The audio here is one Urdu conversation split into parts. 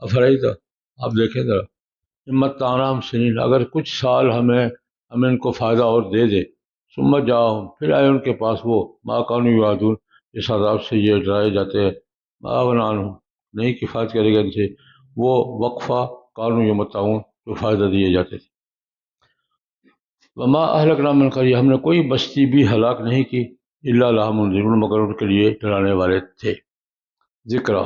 افرائیتا، آپ دیکھیں ذرا، ہمت تانام سنین، اگر کچھ سال ہمیں ان کو فائدہ اور دے دے، سمت جاؤ، پھر آئے ان کے پاس وہ ما کانوا یوعدون، جس عذاب سے یہ ڈرائے جاتے ہیں، ما اغنی عنہم، نہیں کفایت کرے گا ان سے وہ وقفہ کانوا یمتعون، جو فائدہ دیے جاتے تھے۔ وما اہلکنا من قریہ، ہم نے کوئی بستی بھی ہلاک نہیں کی، الا لہا منذرون، مگر ان کے لیے ڈرانے والے تھے۔ ذکرہ،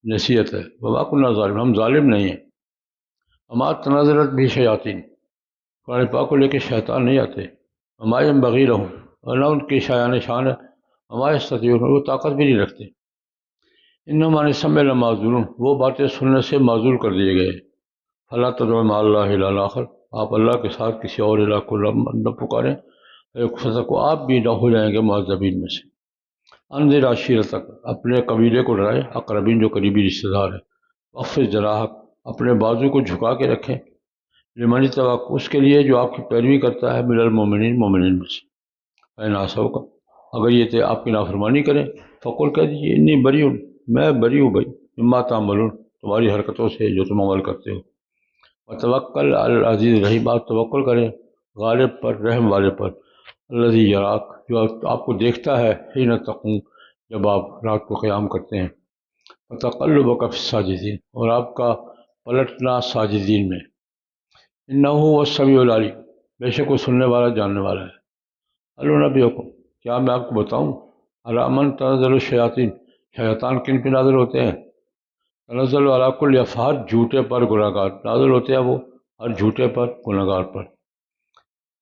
نصیحت ہے، وما کننا ظالمین، ہم ظالم نہیں ہیں۔ وما تنزلت بھی شیاطین، قرآن پاک کو لے کے شیطان نہیں آتے، وما ینبغی لہم، اور نہ ان کے شایان شان ہے، وما یستطیعون، وہ طاقت بھی نہیں رکھتے۔ انما نسمع لمعذورون، وہ باتیں سننے سے معذور کر دیے گئے۔ فلا تدعوا مع اللہ الہ آخر، آپ اللہ کے ساتھ کسی اور الہ کو نہ پکاریں، کو آپ بھی نہ ہو جائیں گے معذبین میں سے۔ انذر عشیرتک، اپنے قبیلے کو ڈرائیں، اقربین جو قریبی رشتہ دار ہیں۔ واخفض جناحک، اپنے بازو کو جھکا کے رکھیں، لمن اتبعک، اس کے لیے جو آپ کی پیروی کرتا ہے، من المؤمنین، مومنین میں سے۔ فإن عصوک، اگر یہ آپ کی نافرمانی کریں، فقل، کہہ دیجیے، انی بری، میں بری ہوں بھائی، مما تعملون، تمہاری حرکتوں سے جو تم عمل کرتے ہو۔ وتوکل علی العزیز الرحیم، آپ توکل کریں غالب پر، رحم والے پر، الذی یراک، جو آپ کو دیکھتا ہے، حین تقوم، جب آپ رات کو قیام کرتے ہیں۔ وتقلبک فی الساجدین، اور آپ کا پلٹنا ساجدین میں۔ انہ هو السمیع العلیم، بے شک وہ سننے والا، جاننے والا ہے۔ هل انبئکم، کیا میں آپ کو بتاؤں، علی من تنزل الشیاطین، شیطان کن پہ نازل ہوتے ہیں؟ تنزل علی کل افہار، جھوٹے پر گناہ گار، نازل ہوتے ہیں وہ ہر جھوٹے پر گناہ گار پر۔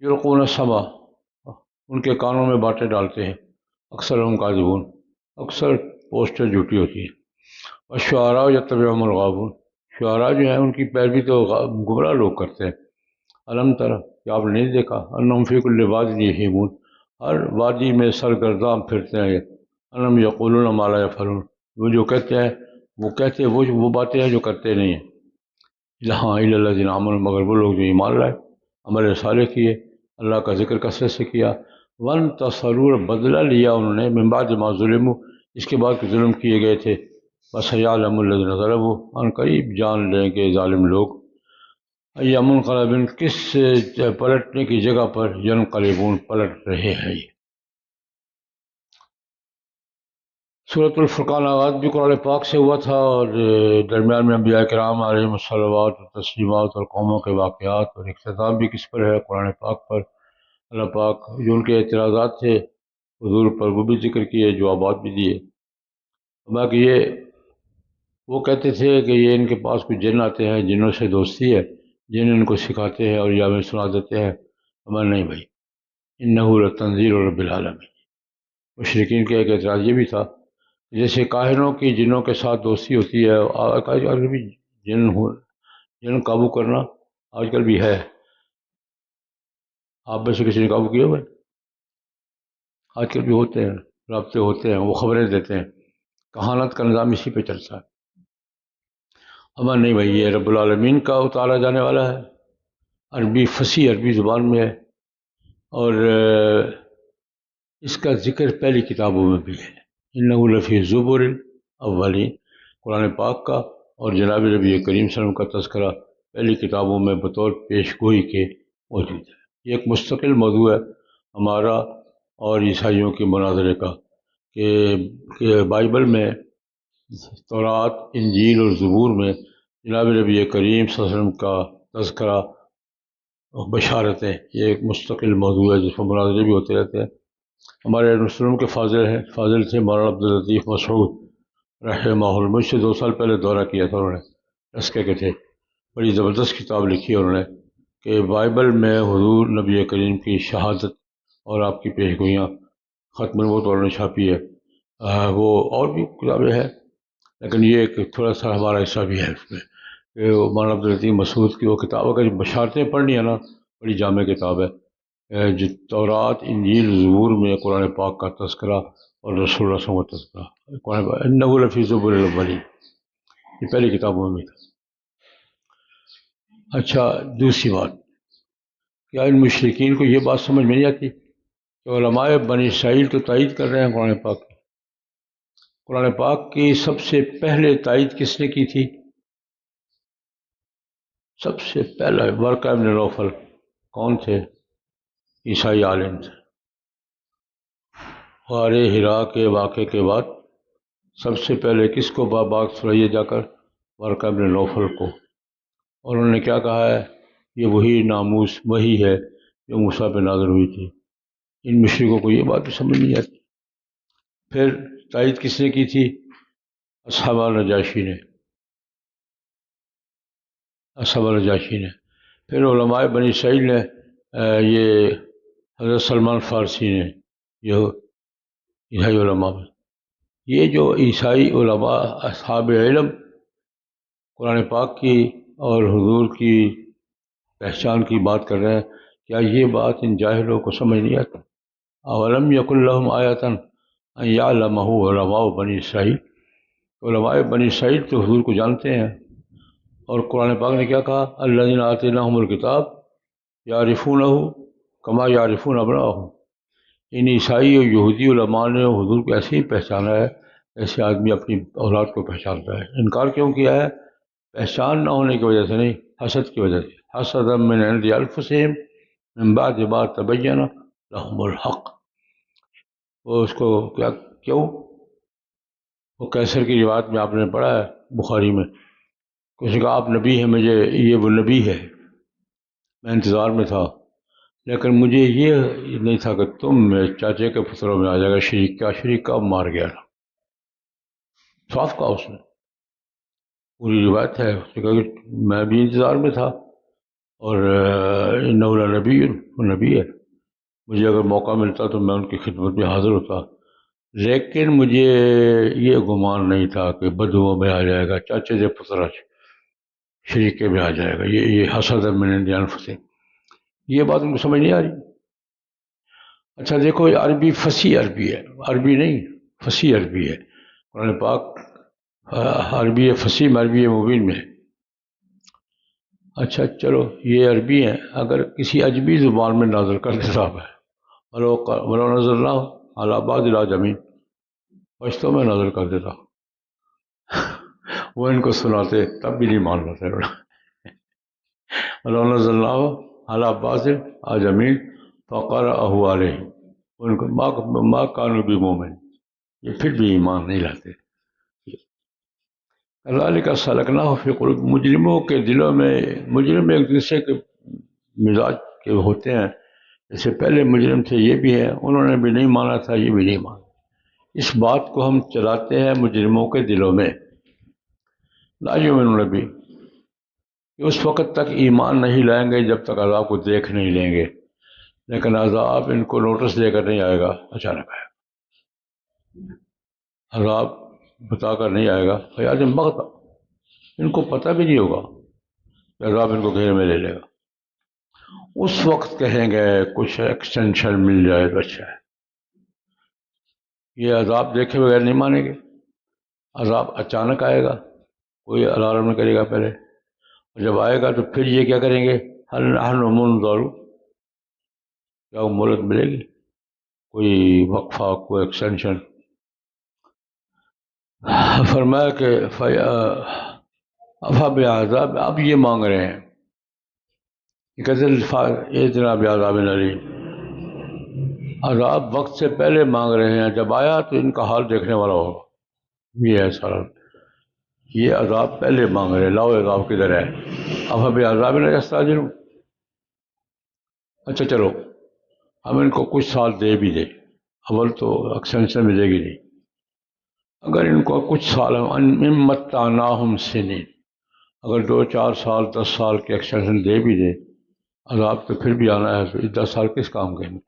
یلقون السمع، ان کے کانوں میں باتیں ڈالتے ہیں، اکثر ہم کاذبون، اکثر پوسٹیں جھوٹی ہوتی ہیں۔ والشعراء یتبعہم الغاوون، شعراء جو ہیں ان کی پیروی تو گمراہ لوگ کرتے ہیں۔ الم تر، کیا آپ نے نہیں دیکھا، انہم فی کل واد یہیمون، ہر وادی میں سرگرداں پھرتے ہیں۔ انہم یقولون ما لا یفعلون، وہ جو کہتے ہیں وہ کہتے ہیں وہ باتیں ہیں جو کرتے نہیں ہیں۔ ہاں الا الذین آمنوا، مگر وہ لوگ جو ایمان لائے، عمل صالح کیے، اللہ کا ذکر کثرت سے کیا۔ وانتصروا، بدلہ لیا انہوں نے، من بعد ما ظلموا، اس کے بعد کہ ظلم کیے گئے تھے۔ وسیعلم الذین ظلموا، ان قریب جان لیں گے ظالم لوگ، ای منقلب، کس پلٹنے کی جگہ پر، ینقلبون، پلٹ رہے ہیں۔ سورۃ الفرقان آغاز بھی قرآن پاک سے ہوا تھا، اور درمیان میں انبیاء کرام علیہم الصلوات و تسلیمات اور قوموں کے واقعات، اور اختتام بھی کس پر ہے، قرآن پاک پر۔ اللہ پاک جو ان کے اعتراضات تھے حضور پر، وہ بھی ذکر کیے، جوابات بھی دیے۔ باقی یہ وہ کہتے تھے کہ یہ ان کے پاس کچھ جن آتے ہیں، جنوں سے دوستی ہے، جن ان کو سکھاتے ہیں اور یا میں سنا دیتے ہیں۔ ہمارا نہیں بھائی، انہ لتنزیل رب العالمین۔ مشرکین کا ایک اعتراض یہ بھی تھا، جیسے کاہنوں کی جنوں کے ساتھ دوستی ہوتی ہے، آج کل بھی جن قابو کرنا آج کل بھی ہے۔ آپ میں سے کسی نے قابو کیا ہوئے؟ آج کل بھی ہوتے ہیں، رابطے ہوتے ہیں، وہ خبریں دیتے ہیں، کہانت کا نظام اسی پہ چلتا ہے۔ ہمارا نہیں بھائی، یہ رب العالمین کا اتارا جانے والا ہے، عربی فصیح عربی زبان میں ہے، اور اس کا ذکر پہلی کتابوں میں بھی ہے۔ انہ لفی زبر الاولین، قرآن پاک کا اور جناب نبی کریم صلی اللہ علیہ وسلم کا تذکرہ پہلی کتابوں میں بطور پیش گوئی کے موجود ہے۔ یہ ایک مستقل موضوع ہے ہمارا اور عیسائیوں کے مناظرے کا، کہ بائبل میں، تورات، انجیل اور زبور میں جناب نبی کریم صلی اللہ علیہ وسلم کا تذکرہ، بشارتیں، یہ ایک مستقل موضوع ہے جس میں مناظرے بھی ہوتے رہتے ہیں۔ ہمارے مسلم کے فاضل تھے مولانا عبداللطیف مسعود رحمہ اللہ، مجھ سے 2 سال پہلے دورہ کیا تھا انہوں نے، تذکرے کے تھے، بڑی زبردست کتاب لکھی ہے انہوں نے، کہ بائبل میں حضور نبی کریم کی شہادت اور آپ کی پیش گوئیاں، ختم النبوت انہوں نے چھاپی ہے۔ وہ اور بھی کتابیں ہیں، لیکن یہ ایک تھوڑا سا ہمارا حصہ بھی ہے اس میں، کہ مولانا عبداللطیف مسعود کی وہ کتاب، اگر بشارتیں پڑھنی ہے نا، بڑی جامع کتاب ہے، جو تورات، انجیل، زبور میں قرآن پاک کا تذکرہ اور رسول اللہ صلی اللہ علیہ وسلم کا تذکرہ، قرآن پاک انہ لفی زبر الاولین، یہ پہلی کتابوں میں تھا۔ اچھا، دوسری بات، کیا ان مشرکین کو یہ بات سمجھ میں نہیں آتی کہ علماء بنی اسرائیل تو تائید کر رہے ہیں قرآن پاک کی؟ قرآن پاک کی سب سے پہلے تائید کس نے کی تھی؟ سب سے پہلا ورقہ ابن نوفل کون تھے؟ عیسائی عالم تھے۔ غار حرا کے واقعے کے بعد سب سے پہلے کس کو بات سنائیے جا کر؟ ورقہ ابن نوفل کو۔ اور انہوں نے کیا کہا ہے؟ یہ وہی ناموس وہی ہے جو موسیٰ پہ نازل ہوئی تھی۔ ان مشرکوں کو یہ بات تو سمجھ نہیں آتی۔ پھر تائید کس نے کی تھی؟ اصحاب نجاشی نے، اصحاب نجاشی نے۔ پھر علماء بنی اسرائیل نے، یہ حضرت سلمان فارسی نے، یہ عیسائی علماء میں، یہ جو عیسائی علماء اصحاب علم قرآن پاک کی اور حضور کی پہچان کی بات کر رہے ہیں، کیا یہ بات ان جاہلوں کو سمجھ نہیں آتی؟ اولم یکن لہم آیۃ ان یعلمہ علماء بنی اسرائیل، علماء بنی اسرائیل تو حضور کو جانتے ہیں، اور قرآن پاک نے کیا کہا؟ الذین آتیناہم الکتاب یعرفونہ کما یعرفون ابناءہم۔ ان عیسائی اور یہودی علماء نے حضور کو ایسے ہی پہچانا ہے ایسے آدمی اپنی اولاد کو پہچانتا ہے۔ انکار کیوں کیا ہے؟ پہچان نہ ہونے کی وجہ سے نہیں، حسد کی وجہ سے۔ حسد من عند انفسہم من بعد ما تبین لہم الحق۔ وہ اس کو کیوں؟ وہ کیسر کی روایت میں آپ نے پڑھا ہے بخاری میں، کسی نے کہا آپ نبی ہیں، مجھے یہ وہ نبی ہے، میں انتظار میں تھا، لیکن مجھے یہ نہیں تھا کہ تم میں چاچے کے پتروں میں آ جائے گا شریک کا۔ شریک کا مار گیا تھا، صاف کہا اس نے، پوری روایت ہے۔ اس نے کہا کہ میں بھی انتظار میں تھا، اور انہ لنبی، وہ نبی ہے، مجھے اگر موقع ملتا تو میں ان کی خدمت میں حاضر ہوتا، لیکن مجھے یہ گمان نہیں تھا کہ بدوؤں میں آ جائے گا، چاچے سے پترا شریکے میں آ جائے گا۔ یہ حسد من عند انفسہم، یہ بات ان کو سمجھ نہیں آ رہی۔ اچھا دیکھو، یہ عربی فصیح عربی ہے، عربی نہیں فصیح عربی ہے، قرآن پاک عربی فصیح میں، عربی مبین میں ہے۔ اچھا چلو، یہ عربی ہیں، اگر کسی عجمی زبان میں نازل کر دیتا ہے، ولو نزلنا علی بعض الاعجمین، پشتوں میں نازل کر دیتا، وہ ان کو سناتے تب بھی نہیں مان پاتے۔ ولو نزلنا علی بعض الاعجمین فقرأہ علیہم، ان کو ما کانوا بمؤمنین، یہ پھر بھی ایمان نہیں لاتے۔ کذالک سلکناہ فی قلوب، مجرموں کے دلوں میں، مجرم ایک دوسرے کے مزاج کے ہوتے ہیں، جیسے پہلے مجرم تھے یہ بھی ہیں، انہوں نے بھی نہیں مانا تھا، یہ بھی نہیں مانا۔ اس بات کو ہم چلاتے ہیں مجرموں کے دلوں میں۔ لا یؤمنون بہ، کہ اس وقت تک ایمان نہیں لائیں گے جب تک عذاب کو دیکھ نہیں لیں گے، لیکن عذاب ان کو نوٹس دے کر نہیں آئے گا، اچانک آئے گا، عذاب بتا کر نہیں آئے گا، فیاض بغتہ، ان کو پتہ بھی نہیں ہوگا کہ عذاب ان کو گھیرے میں لے لے گا۔ اس وقت کہیں گے کچھ ایکسٹینشن مل جائے تو اچھا ہے۔ یہ عذاب دیکھے بغیر نہیں مانیں گے، عذاب اچانک آئے گا، کوئی الارم نہیں کرے گا پہلے، اور جب آئے گا تو پھر یہ کیا کریں گے؟ ہل نحن منظرون، کیا وہ مہلت ملے گی؟ کوئی وقفہ، کوئی ایکسٹینشن؟ فرمایا کہ افا بعذاب، اب یہ مانگ رہے ہیں اتنا بعذاب علیم، عذاب وقت سے پہلے مانگ رہے ہیں، جب آیا تو ان کا حال دیکھنے والا ہوگا۔ یہ ہے سارا، یہ عذاب پہلے مانگ رہے ہیں، لاؤ عذاب کدھر ہے؟ افا بعذابنا یستعجلون۔ اچھا چلو، ہم ان کو کچھ سال دے بھی دیں، اول تو ایکسٹینشن ملے گی نہیں، اگر ان کو کچھ سال ہم متعناہم سنین، اگر 2-4 سال 10 سال کے ایکسٹینشن دے بھی دیں، عذاب تو پھر بھی آنا ہے، تو 10 سال کس کام کے ہیں؟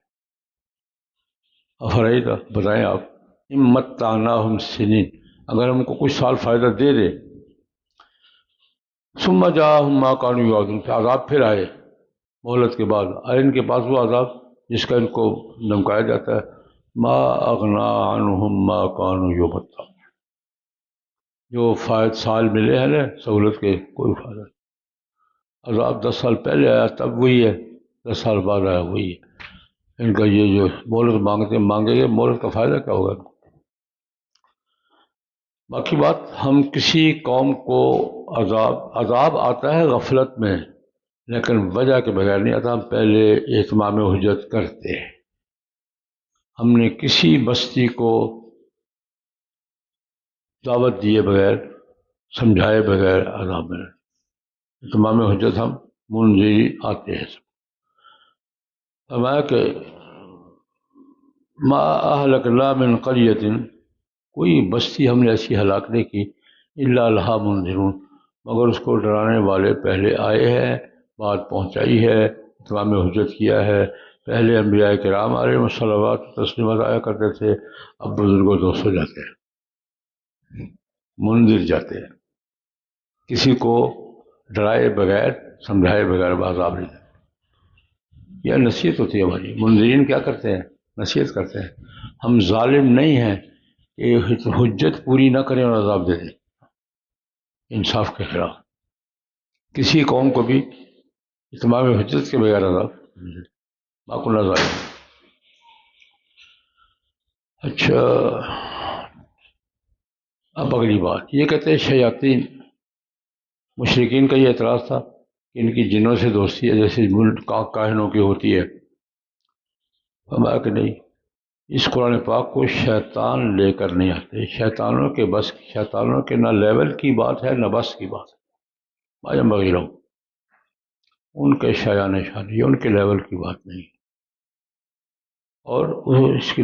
افرائیتا، بتائیں آپ، متعناہم سنین، اگر ہم کو کچھ سال فائدہ دے دے، ثم جاءہم ما کانوا یوعدون، کہ عذاب پھر آئے مہلت کے بعد، آئے ان کے پاس وہ عذاب جس کا ان کو دھمکایا جاتا ہے، ما اغنا عنہم ما کانوا یبتعون، جو فائد سال ملے ہیں نا سہولت کے، کوئی فائدہ نہیں۔ عذاب 10 سال پہلے آیا تب وہی ہے، 10 سال بعد آیا وہی ہے۔ ان کا یہ جو مہلت مانگیں گے، مہلت کا فائدہ کیا ہوگا؟ باقی بات، ہم کسی قوم کو عذاب آتا ہے غفلت میں، لیکن وجہ کے بغیر نہیں آتا، ہم پہلے اتمام حجت کرتے ہیں۔ ہم نے کسی بستی کو دعوت دیے بغیر، سمجھائے بغیر عذاب میں اتمام حجت ہم منذری آتے ہیں۔ فرمایا کہ ما اہلکنا من قریۃ، کوئی بستی ہم نے ایسی ہلاک نہیں کی، الا لہا منذرون، مگر اس کو ڈرانے والے پہلے آئے ہیں، بات پہنچائی ہے، اتمام حجت کیا ہے۔ پہلے انبیاء کرام علیہ الصلوات و تسلیمات آیا کرتے تھے، اب بزرگوں دوست ہو جاتے ہیں، منذر جاتے ہیں، کسی کو ڈرائے بغیر، سمجھائے بغیر عذاب نہیں دیتے۔ یہ نصیحت ہوتی ہے ہماری۔ منذرین کیا کرتے ہیں؟ نصیحت کرتے ہیں۔ ہم ظالم نہیں ہیں کہ حجت پوری نہ کریں اور عذاب دے دیں، انصاف کے خلاف کسی قوم کو بھی اتمام حجت کے بغیر عذاب باقی نہ ظالم۔ اچھا، اب اگلی بات یہ کہتے ہیں شیاطین، مشرکین کا یہ اعتراض تھا کہ ان کی جنوں سے دوستی ہے جیسے کاہنوں کی ہوتی ہے۔ فرمایا کہ نہیں، اس قرآن پاک کو شیطان لے کر نہیں آتے، شیطانوں کے بس، شیطانوں کے نہ لیول کی بات ہے نہ بس کی بات ہے، ما ينبغي لهم، ان کے شایان شان، یہ ان کے لیول کی بات نہیں۔ اور اس کی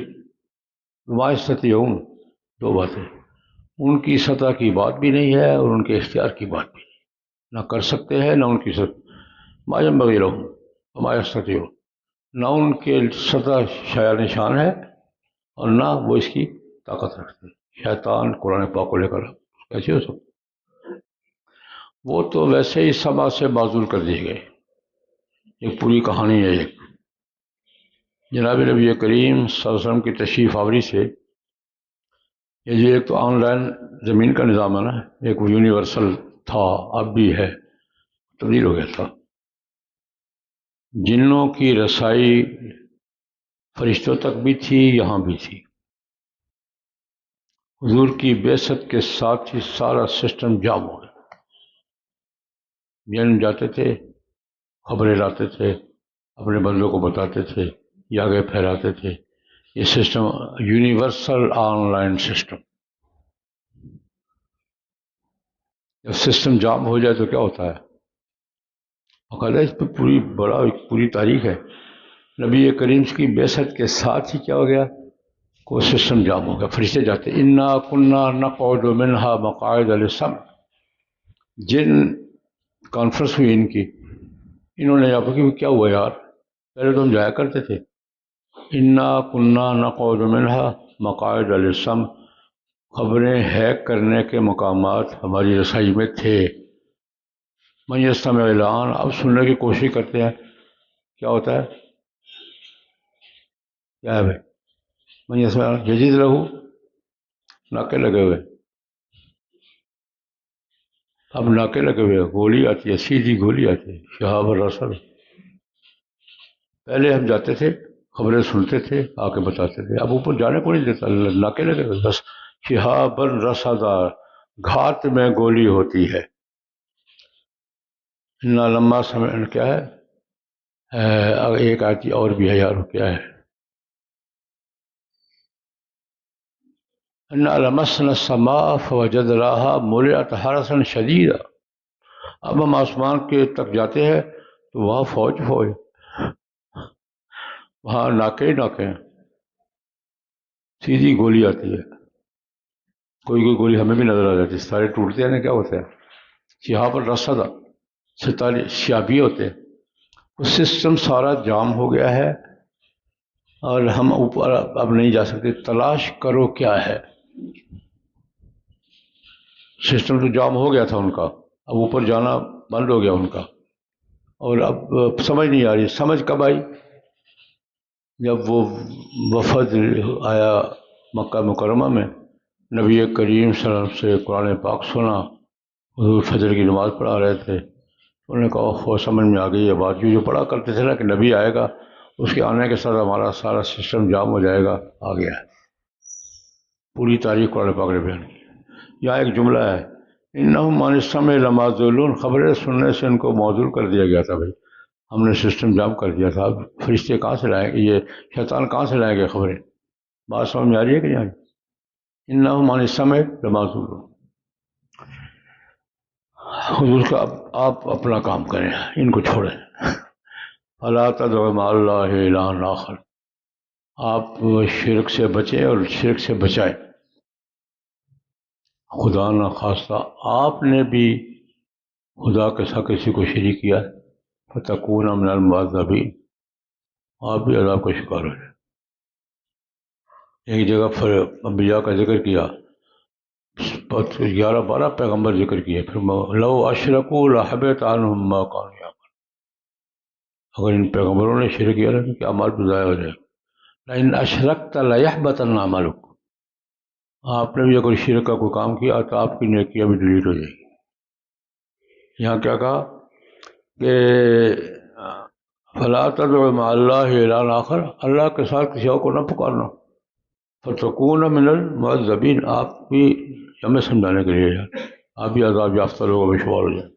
ما يستطيعون، دو باتیں، ان کی سطح کی بات بھی نہیں ہے اور ان کے اختیار کی بات بھی نہیں، نہ کر سکتے ہیں نہ ان کی سطح، ما ينبغي لهم وما يستطيعون، نہ ان کے سطح شایان شان ہے اور نہ وہ اس کی طاقت رکھتے۔ شیطان قرآن پاک کو لے کر کیسے ہو سکتا؟ وہ تو ویسے ہی سما سے معزول کر دیے گئے۔ ایک پوری کہانی ہے، ایک جناب نبی کریم صلی اللہ علیہ وسلم کی تشریف آوری سے، یہ جو ایک تو آن لائن زمین کا نظام ہے نا، ایک وہ یونیورسل تھا، اب بھی ہے، تبدیل ہو گیا تھا۔ جنوں کی رسائی فرشتوں تک بھی تھی، یہاں بھی تھی۔ حضور کی بعثت کے ساتھ ہی سارا سسٹم جام ہو گیا، جن جاتے تھے، خبریں لاتے تھے، اپنے بندوں کو بتاتے تھے، یہ آگے پھیلاتے تھے۔ یہ system universal on line system, جب سسٹم جام ہو جائے تو کیا ہوتا ہے؟ باقاعدہ اس پہ پوری تاریخ ہے۔ نبی کریم کی بعثت کے ساتھ ہی کیا ہو گیا؟ کو سسٹم جام ہو گیا، فرشتے جاتے، انا کنا نقعد منها مقاعد للسمع، جن کانفرنس ہوئی ان کی، انہوں نے یہاں کہ کیا ہوا یار، پہلے تو ہم جایا کرتے تھے، انا کنا نقعد منها مقاعد للسمع، خبریں ہیک کرنے کے مقامات ہماری رسائی میں تھے، من یستمع الان، اب سننے کی کوشش کرتے ہیں، کیا ہوتا ہے؟ کیا ہے بھائی؟ من یستمع یزید لہو، ناکے لگے ہوئے، اب ناکے لگے ہوئے، گولی آتی ہے، سیدھی گولی آتی ہے، شہاب الرسل۔ پہلے ہم جاتے تھے، خبریں سنتے تھے، آ کے بتاتے تھے، اب اوپر جانے کو نہیں دیتا، ناکے لگے ہوئے بس، شہاب الرسل، گھات میں گولی ہوتی ہے۔ انا لما سمعنا، کیا ہے؟ ایک آیت اور بھی ہے یار، کیا ہے؟ انا لمسنا السماء فوجدناها ملئت حرسا شدیدا، اب ہم آسمان کے تک جاتے ہیں تو وہاں فوج، وہاں ناکے ہیں، سیدھی گولی آتی ہے، کوئی گولی ہمیں بھی نظر آ جاتی ہے، سارے ٹوٹتے ہیں نا، کیا ہوتا ہے؟ شہاب الرصد، ستارے شیابی ہوتے ہیں۔ وہ سسٹم سارا جام ہو گیا ہے اور ہم اوپر اب نہیں جا سکتے، تلاش کرو کیا ہے۔ سسٹم تو جام ہو گیا تھا ان کا، اب اوپر جانا بند ہو گیا ان کا، اور اب سمجھ نہیں آ رہی۔ سمجھ کب آئی؟ جب وہ وفد آیا مکہ مکرمہ میں، نبی کریم صلی اللہ علیہ وسلم سے قرآن پاک سنا، حضور فجر کی نماز پڑھا رہے تھے، انہوں نے کہا وہ سمجھ میں آ گئی یہ بات، جو پڑھا کرتے تھے نا کہ نبی آئے گا، اس کے آنے کے ساتھ ہمارا سارا سسٹم جام ہو جائے گا، آ گیا ہے۔ پوری تاریخ قرآن پاک نے بیان کی۔ یہاں ایک جملہ ہے، انہم عن السمع لمعزولون، خبریں سننے سے ان کو معزول کر دیا گیا تھا بھائی، ہم نے سسٹم جام کر دیا تھا، اب فرشتے کہاں سے لائیں گے، یہ شیطان کہاں سے لائیں گے خبریں؟ بات سمجھ میں آ رہی ہے کہ نہیں آ رہی؟ انہم عن السمع لمعزولون۔ حضور کا آپ اپنا کام کریں، ان کو چھوڑیں۔ فلا تدع مع اللہ الہا آخر، آپ شرک سے بچیں اور شرک سے بچائیں۔ خدا نہ خواستہ آپ نے بھی خدا کے ساتھ کسی کو شریک کیا فتکون من المعذبین، آپ بھی عذاب کا شکار ہو جائیں۔ ایک جگہ پر انبیاء کا ذکر کیا، 11-12 پیغمبر ذکر کیے، پھر لو اشرکوا لحبط عنہم ما کانوا یعملون، اگر ان پیغمبروں نے شرک کیا تو کیا مال تو ضائع ہو جائے گا۔ لئن اشرکت لیحبطن عملک، آپ نے بھی اگر شرک کا کوئی کام کیا تو آپ کی نیکیاں بھی ڈیلیٹ ہو جائے گی۔ یہاں کیا کہا کہ فلا تدع مع اللہ الہا آخر، اللہ کے ساتھ کسی اور کو نہ پکارنا، فتکون من المعذبین، آپ بھی ہمیں سمجھانے کے لیے آپ بھی عذاب یافتہ لوگوں میں شمار ہو جائیں۔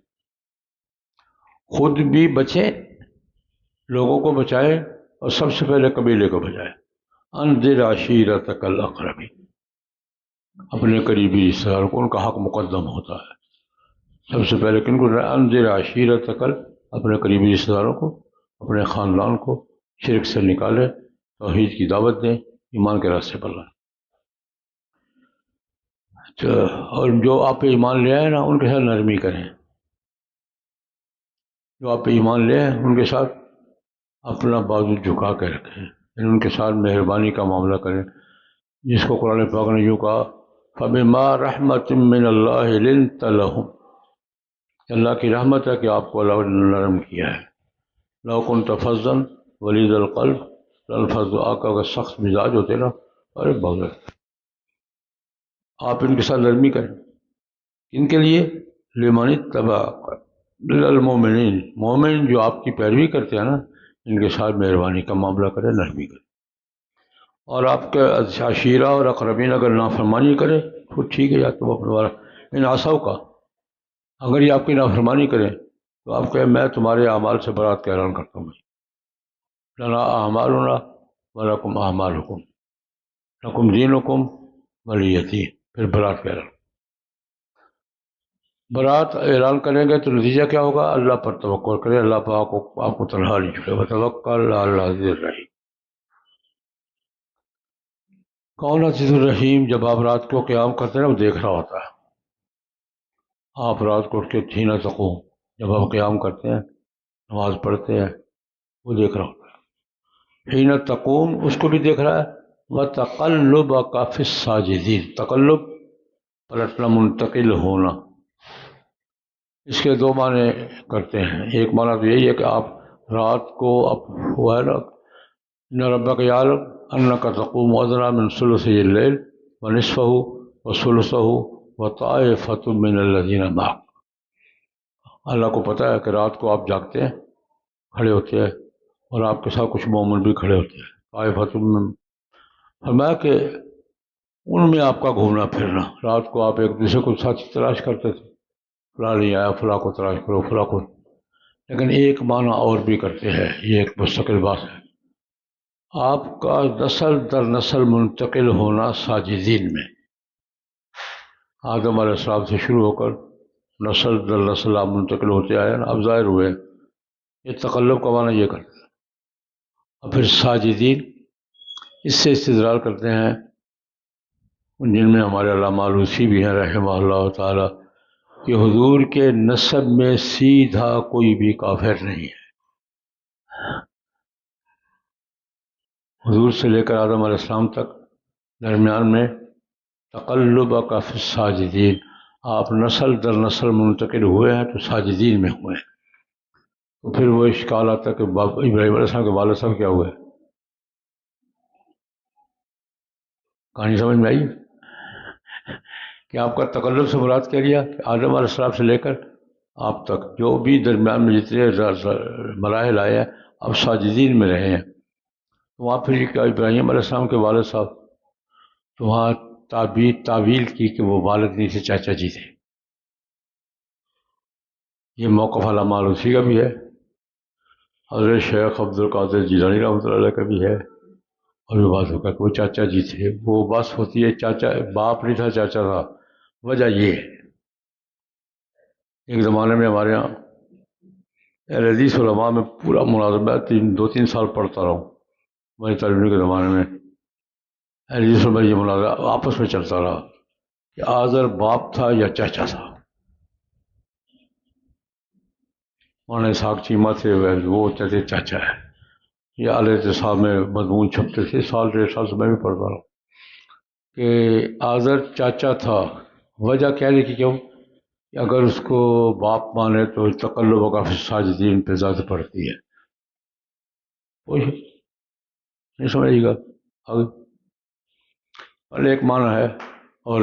خود بھی بچیں، لوگوں کو بچائیں، اور سب سے پہلے قبیلے کو بچائیں۔ انذر عشیرتک الاقربین، اپنے قریبی رشتہ داروں کو، ان کا حق مقدم ہوتا ہے۔ سب سے پہلے کن کو؟ انذر عشیرتک، اپنے قریبی رشتہ داروں کو، اپنے خاندان کو شرک سے نکالے، توحید کی دعوت دیں، ایمان کے راستے پر لائیں۔ اور جو آپ پہ ایمان لے آئے نا، ان کے ساتھ نرمی کریں، جو آپ پہ ایمان لے آئے ان کے ساتھ اپنا بازو جھکا کے رکھیں، یعنی ان کے ساتھ مہربانی کا معاملہ کریں، جس کو قرآن پاک نے یوں کہا فَبِمَا رَحْمَةٍ مِّنَ اللَّهِ لِنتَ لَهُمْ، اللہ کی رحمت ہے کہ آپ کو اللہ نے نرم کیا ہے۔ لَوْ كُنْتَ فَظًّا غَلِيظَ الْقَلْبِ لَانفَضُّوا، آپ کا اگر سخت مزاج ہوتے نا، ارے بہت، آپ ان کے ساتھ نرمی کریں۔ ان کے لیے لمن اتبعک من المؤمنین، مومن جو آپ کی پیروی کرتے ہیں نا، ان کے ساتھ مہربانی کا معاملہ کرے، نرمی کرے۔ اور آپ کے عشیرہ اور اقربین اگر نافرمانی کرے تو ٹھیک ہے، یا تو تمہارا ان عصوا کا، اگر یہ آپ کی نافرمانی کریں تو آپ کہیں میں تمہارے اعمال سے برات کا اعلان کرتا ہوں، لنا اعمالنا ولکم اعمالکم لکم دینکم ولی دین، پھر برات کا اعلان۔ برات اعلان کریں گے تو نتیجہ کیا ہوگا؟ اللہ پر توکل کریں، اللہ پاک کو آپ کو تنہا نہیں چھوڑے گا، توکل علی العزیز الرحیم۔ کون عزیز الرحیم؟ جب آپ رات کو قیام کرتے ہیں نا، وہ دیکھ رہا ہوتا ہے۔ آپ رات کو اٹھ کے حین تقوم، جب آپ قیام کرتے ہیں، نماز پڑھتے ہیں، وہ دیکھ رہا ہوتا ہے۔ حین تقوم اس کو بھی دیکھ رہا ہے، وَتَقَلُّبَكَ فِي السَّاجِدِينَ، تقلب پلٹنا، منتقل ہونا، اس کے دو معنی کرتے ہیں۔ ایک معنی تو یہی ہے کہ آپ رات کو وہ ہے نا، ان ربک یعلم انک تقوم ادنی من ثلثی اللیل ونصفہ وثلثہ وطائفۃ من الذین معک، اللہ کو پتہ ہے کہ رات کو آپ جاگتے ہیں، کھڑے ہوتے ہیں، اور آپ کے ساتھ کچھ مومن بھی کھڑے ہوتے ہیں، طائفۃ من، فرمایا کہ ان میں آپ کا گھومنا پھرنا، رات کو آپ ایک دوسرے کو ساتھی تلاش کرتے تھے، فلاں نہیں آیا، فلاں کو تلاش کرو، فلاں کو، لیکن ایک معنی اور بھی کرتے ہیں، یہ ایک مستقل بات ہے، آپ کا نسل در نسل منتقل ہونا ساجدین میں، آدم علیہ السلام سے شروع ہو کر نسل در نسل آپ منتقل ہوتے آئے، اب ظاہر ہوئے، یہ تقلب کا معنی یہ کرتے ہیں۔ اور پھر ساجدین، اس سے استدلال کرتے ہیں جن میں ہمارے علامہ آلوسی بھی ہیں رحمہ اللہ تعالی، کہ حضور کے نسب میں سیدھا کوئی بھی کافر نہیں ہے، حضور سے لے کر آدم علیہ السلام تک درمیان میں تقلبک فی الساجدین، آپ نسل در نسل منتقل ہوئے ہیں تو ساجدین میں ہوئے ہیں۔ تو پھر وہ اشکال آتا کہ ابراہیم علیہ السلام کے والد صاحب کیا ہوئے؟ کہانی سمجھ میں آئی کہ آپ کا تقلب سے مراد کیا لیا کہ آدم علیہ السلام سے لے کر آپ تک جو بھی درمیان میں جتنے مراحل آئے ہیں، اب ساجدین میں رہے ہیں۔ تو وہاں پھر کیا ابراہیم علیہ السلام کے والد صاحب، تو وہاں تعویل کی کہ وہ والد نہیں تھے، چاچا جی تھے۔ یہ موقف علامہ آلوسی کا بھی ہے، حضرت شیخ عبد القادر جیلانی رحمۃ اللہ علیہ کا بھی ہے، اور بھی بات ہوگا کہ وہ چاچا جی تھے۔ وہ بس ہوتی ہے چاچا، باپ نہیں تھا چاچا تھا۔ وجہ یہ ہے، ایک زمانے میں ہمارے یہاں اہل حدیث علماء میں پورا مناظرہ 2-3 سال پڑھتا رہا ہوں، میں تعلیم کے زمانے میں اہل حدیث علماء یہ مناظرہ آپس میں چلتا رہا کہ آذر باپ تھا یا چاچا تھا۔ مولانا اسحاق چیمہ تھے، وہ کہتے چاچا ہے۔ یہ اعلی اتصاب میں مضمون چھپتے تھے، 1.5 سال سے میں بھی پڑھتا رہا کہ آذر چاچا تھا۔ وجہ کیا ہے کہ کیوں کہ اگر اس کو باپ مانے تو تقلب و کافی ساجدین پہ زیادہ پڑتی ہے۔ وہی نہیں سمجھے گا آگے پہلے ایک معنی ہے، اور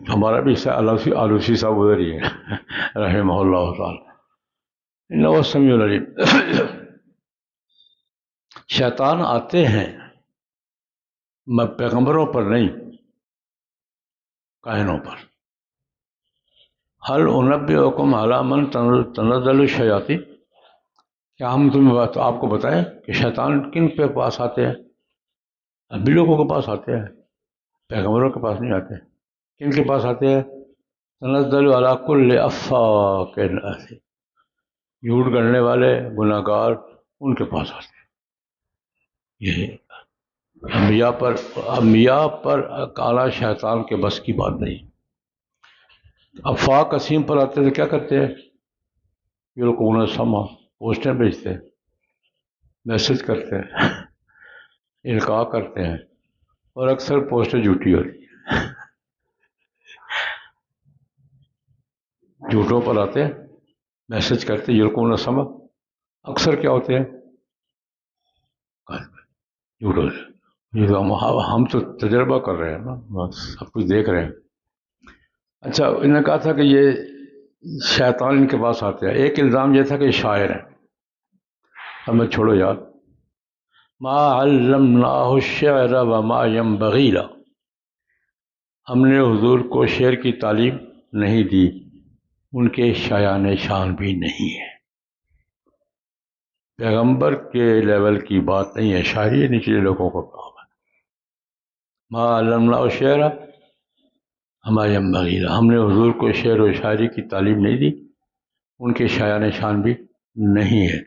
ہمارا بھی حصہ آلوسی صاحب ادھر ہی ہے رحمہ اللہ تعالی، انہ السمیع العلیم۔ شیطان آتے ہیں پیغمبروں پر نہیں، کاہنوں پر۔ هل انبئکم علی من تنزل الشیاطین، کیا ہم تمہیں آپ کو بتائیں کہ شیطان کن کے پاس آتے ہیں؟ ابھی لوگوں کے پاس آتے ہیں، پیغمبروں کے پاس نہیں آتے۔ کن کے پاس آتے ہیں؟ تنزل علی کل افاک اثیم، جھوٹ گڑنے والے گناہ گار، ان کے پاس آتے ہیں۔ یہ انبیاء پر کالا شیطان کے بس کی بات نہیں۔ افاق اسیم پر آتے تھے، کیا کرتے ہیں؟ یہ لوگ انہیں سما پوسٹیں بھیجتے ہیں، میسج کرتے ہیں، القاء کرتے ہیں، اور اکثر پوسٹیں جھوٹی ہوتی ہیں۔ جھوٹوں پر آتے ہیں، میسج کرتے ہیں، یلقون سما، اکثر کیا ہوتے ہیں؟ جھوٹوں سے۔ ہم تو تجربہ کر رہے ہیں نا، سب کچھ دیکھ رہے ہیں۔ اچھا، انہوں نے کہا تھا کہ یہ شیطان ان کے پاس آتے ہیں۔ ایک الزام یہ تھا کہ یہ شاعر ہیں، ہمیں چھوڑو یار، ما علمناہ الشعر وما ينبغی له، ہم نے حضور کو شعر کی تعلیم نہیں دی، ان کے شایان شان بھی نہیں ہے۔ پیغمبر کے لیول کی بات نہیں ہے، شاعری نچلے لوگوں کو کام ہے۔ ما علمناہ الشعر وما ينبغی له، ہم نے حضور کو شعر و شاعری کی تعلیم نہیں دی، ان کے شایان شان بھی نہیں ہے۔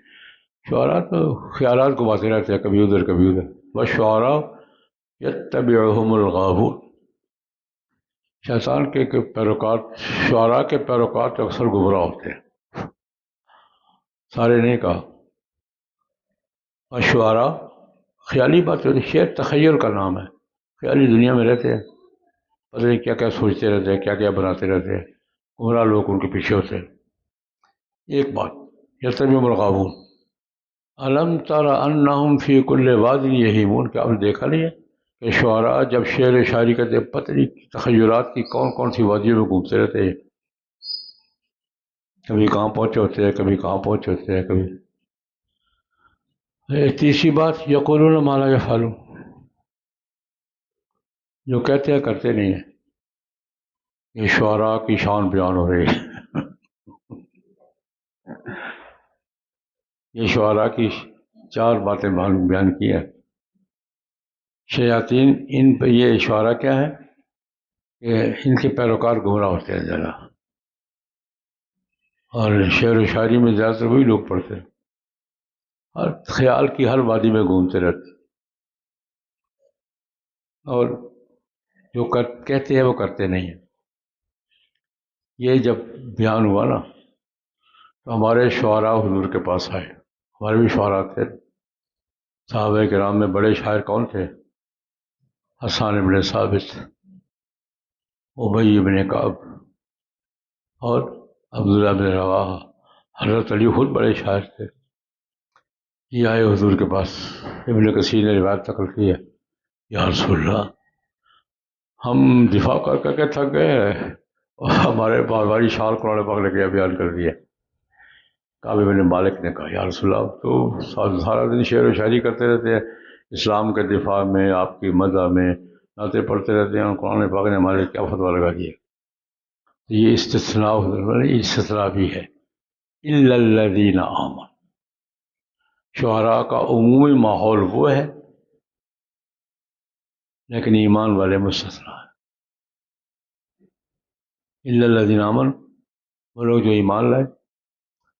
شعراء تو خیالات کو باتے رہتے ہیں، کبھی ادھر کبھی ادھر۔ والشعراء یتبعہم الغاوون، شیطان کے پیروکار، شعراء کے پیروکار تو اکثر گمراہ ہوتے ہیں، سارے نہیں کہا۔ والشعراء خیالی بات ہوتی ہے، شعر تخیل کا نام ہے، خیالی دنیا میں رہتے ہیں، پتہ نہیں کیا کیا سوچتے رہتے ہیں، کیا کیا بناتے رہتے ہیں، گمراہ لوگ ان کے پیچھے ہوتے ہیں۔ ایک بات، یتبعہم الغاوون، الم تر انہم فی کل واد یہیمون، کیا آپ نے دیکھا نہیں ہے کہ شعراء جب شعر و شاعری کرتے پتہ نہیں تخیلات کی کون کون سی وادیوں میں گھومتے رہتے ہیں، کبھی کہاں پہنچے ہوتے ہیں، کبھی کہاں پہنچے ہوتے ہیں، کبھی۔ تیسری بات، یقولون ما لا یفعلون، جو کہتے ہیں کرتے نہیں ہیں۔ یہ شعراء کی شان بیان ہو رہی ہے، یہ شعراء کی 4 باتیں بیان کی ہیں۔ شیاطین ان پہ، یہ شعراء کیا ہے کہ ان کے پیروکار گمراہ ہوتے ہیں ذرا، اور شعر و شاعری میں زیادہ تر وہی لوگ پڑھتے ہیں، اور خیال کی ہر وادی میں گھومتے رہتے ہیں، اور جو کہتے ہیں وہ کرتے نہیں ہیں۔ یہ جب بیان ہوا نا تو ہمارے شعراء حضور کے پاس آئے، ہمارے بھی شعراء تھے۔ صحابہ کرام میں بڑے شاعر کون تھے؟ حسان بن ثابت، ابی بن کعب، اور عبداللہ بن رواحہ۔ حضرت علی خود بڑے شاعر تھے۔ یہ آئے حضور کے پاس، ابن کثیر نے روایت نقل کی ہے، یا رسول اللہ، ہم دفاع کر کے تھک گئے ہیں، اور ہمارے باری شال قرآن پاک نے کیا بیان کر دیا۔ کعب بن مالک نے کہا، یا رسول اللہ، تو سارا دن شعر و شاعری کرتے رہتے ہیں، اسلام کے دفاع میں، آپ کی مدح میں، نعتیں پڑھتے رہتے ہیں اور قرآن پاک نے ہمارے کیا فتویٰ لگا دیا. یہ استثناء بھی ہے. الا الذین آمنوا، شعراء کا عمومی ماحول وہ ہے لیکن ایمان والے مستثنیٰ ہیں. الا الذین آمنوا، وہ لوگ جو ایمان لائے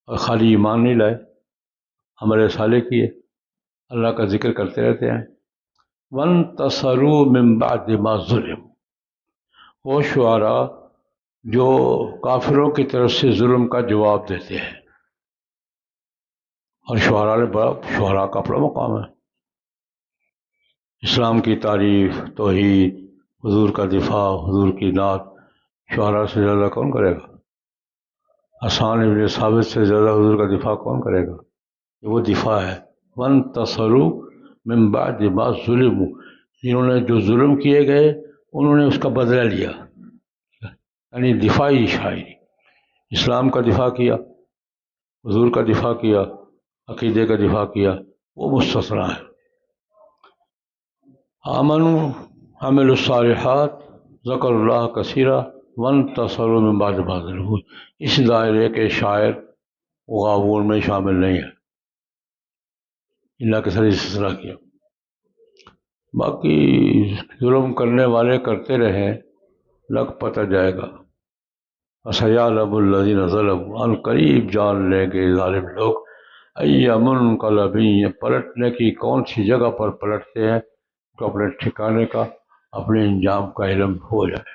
اور خالی ایمان نہیں لائے، عمل صالح کیے، اللہ کا ذکر کرتے رہتے ہیں. وانتصروا من بعد ما ظلموا، وہ شعراء جو کافروں کی طرف سے ظلم کا جواب دیتے ہیں. اور شعراء کا بڑا مقام ہے. اسلام کی تعریف، توحید، حضور کا دفاع، حضور کی نعت شعراء سے زیادہ کون کرے گا؟ حسان ابن ثابت سے زیادہ حضور کا دفاع کون کرے گا؟ یہ وہ دفاع ہے. وانتصروا من بعد ما ظلموا، جنہوں نے جو ظلم کیے گئے انہوں نے اس کا بدلہ لیا، یعنی دفاعی شاعری. اسلام کا دفاع کیا، حضور کا دفاع کیا، عقیدے کا دفاع کیا، وہ مستثنیٰ ہے. آمنوا عملوا الصالحات ذکر اللہ کثیرا وانتصروا من بعد ما ظلموا، اس دائرے کے شاعر غاوون میں شامل نہیں ہے، اللہ کے ساتھ استثناء کیا. باقی ظلم کرنے والے کرتے رہیں، لگ پتہ جائے گا. وَسَيَعْلَمُ الَّذِينَ ظَلَمُوا، عن قریب جان لیں گے ظالم لوگ، أَيَّ مُنقلب، پلٹنے کی کون سی جگہ پر پلٹتے ہیں تو اپنے ٹھکانے کا، اپنے انجام کا علم ہو جائے.